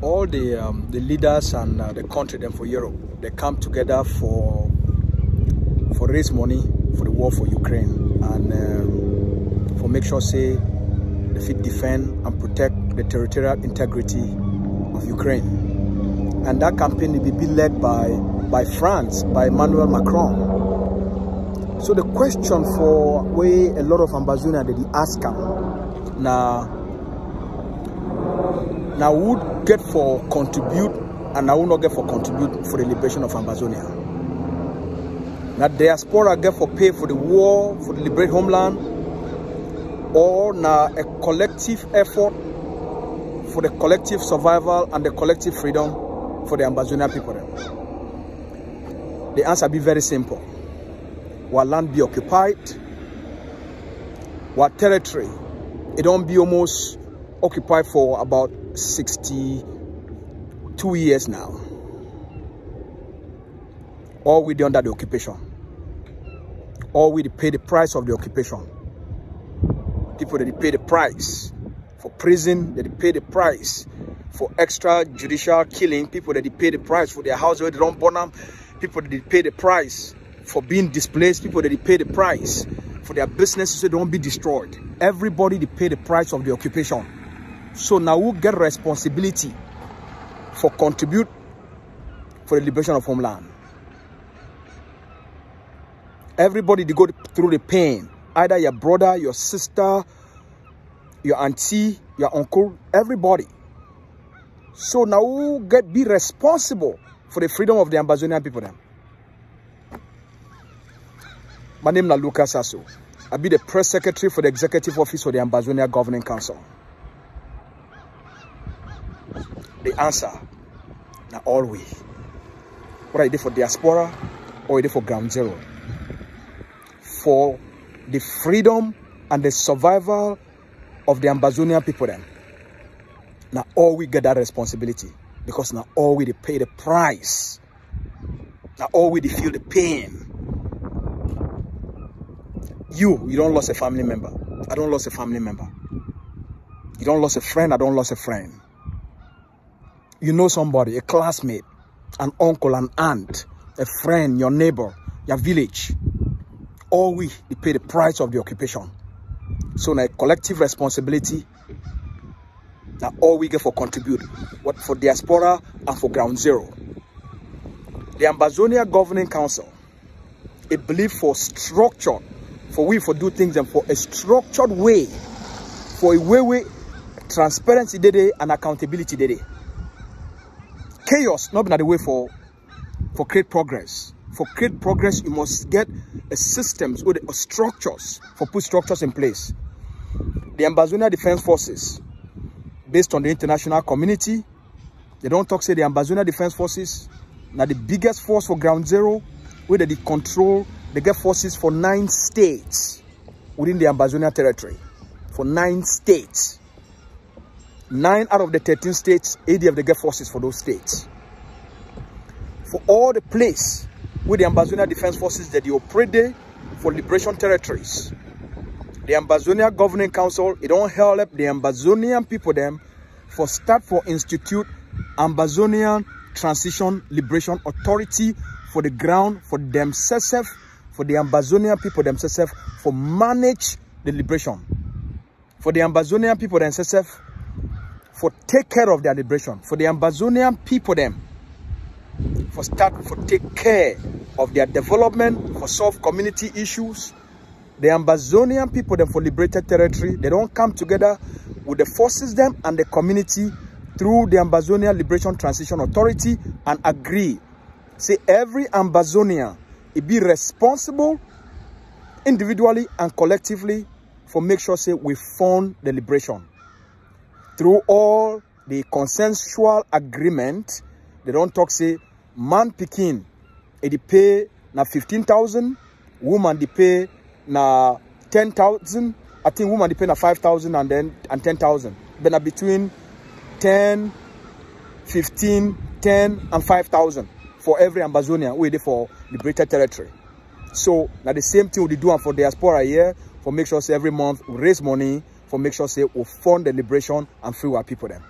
all the leaders and the country them for Europe, they come together for raise money for the war for Ukraine and for make sure say they fit defend and protect the territorial integrity of Ukraine. And that campaign will be led by France, by Emmanuel Macron. So the question for where a lot of Ambazonia that they ask them now would get for contribute and I will not get for contribute for the liberation of Ambazonia. Now diaspora get for pay for the war, for the liberate homeland, or now a collective effort for the collective survival and the collective freedom for the Ambazonia people. The answer be very simple. What land be occupied, what territory, it don't be almost occupied for about 62 years now. All we do under the occupation. All we pay the price of the occupation. People that pay the price for prison, that pay the price for extrajudicial killing, people that pay the price for their house where they don't burn them, people that pay the price for being displaced, people that pay the price for their businesses so they don't be destroyed. Everybody they pay the price of the occupation. So now we get responsibility for contribute for the liberation of homeland. Everybody they go through the pain. Either your brother, your sister, your auntie, your uncle, everybody. So now we be responsible for the freedom of the Ambazonian people then. My name is Lucas Sasso. I be the press secretary for the executive office for the Ambazonia Governing Council. The answer, now all we. Whether it is for diaspora or it is for ground zero. For the freedom and the survival of the Ambazonian people then. Now all we get that responsibility. Because now all we pay the price. Now all we feel the pain. You don't lose a family member. I don't lose a family member. You don't lose a friend. I don't lose a friend. You know somebody, a classmate, an uncle, an aunt, a friend, your neighbor, your village. All we pay the price of the occupation. So now collective responsibility. Now all we get for contribute. What for diaspora and for ground zero. The Ambazonia Governing Council, it believes for structure. For we for do things and for a structured way, for a way transparency day and accountability day. Chaos not be the way for create progress. For create progress, you must get a systems or structures for put structures in place. The Ambazonia Defense Forces, based on the international community, they don't talk say the Ambazonia Defense Forces now the biggest force for ground zero, where they control. They get forces for 9 states within the Ambazonia territory. For 9 states. 9 out of the 13 states, ADF they get forces for those states. For all the place where the Ambazonia Defense Forces that they operate there for liberation territories. The Ambazonia Governing Council, it don't help the Ambazonian people them for start for institute Ambazonian Transition Liberation Authority for the ground for themselves. For the Ambazonian people themselves, for manage the liberation. For the Ambazonian people themselves, for take care of their liberation. For the Ambazonian people them, for take care of their development, for solve community issues. The Ambazonian people them for liberated territory, they don't come together with the forces them and the community through the Ambazonia Liberation Transition Authority and agree. Say every Ambazonian, it be responsible individually and collectively for make sure say we fund the liberation. Through all the consensual agreement, they don't talk say man picking, it pay na 15,000, woman they pay na 10,000. I think woman they pay na 5,000 and 10,000. But na between 10, 15, 10 and 5,000. For every Ambazonia, we did for liberated territory. So now the same thing we do for diaspora here, for make sure say every month we raise money, for make sure say we fund the liberation and free our people then.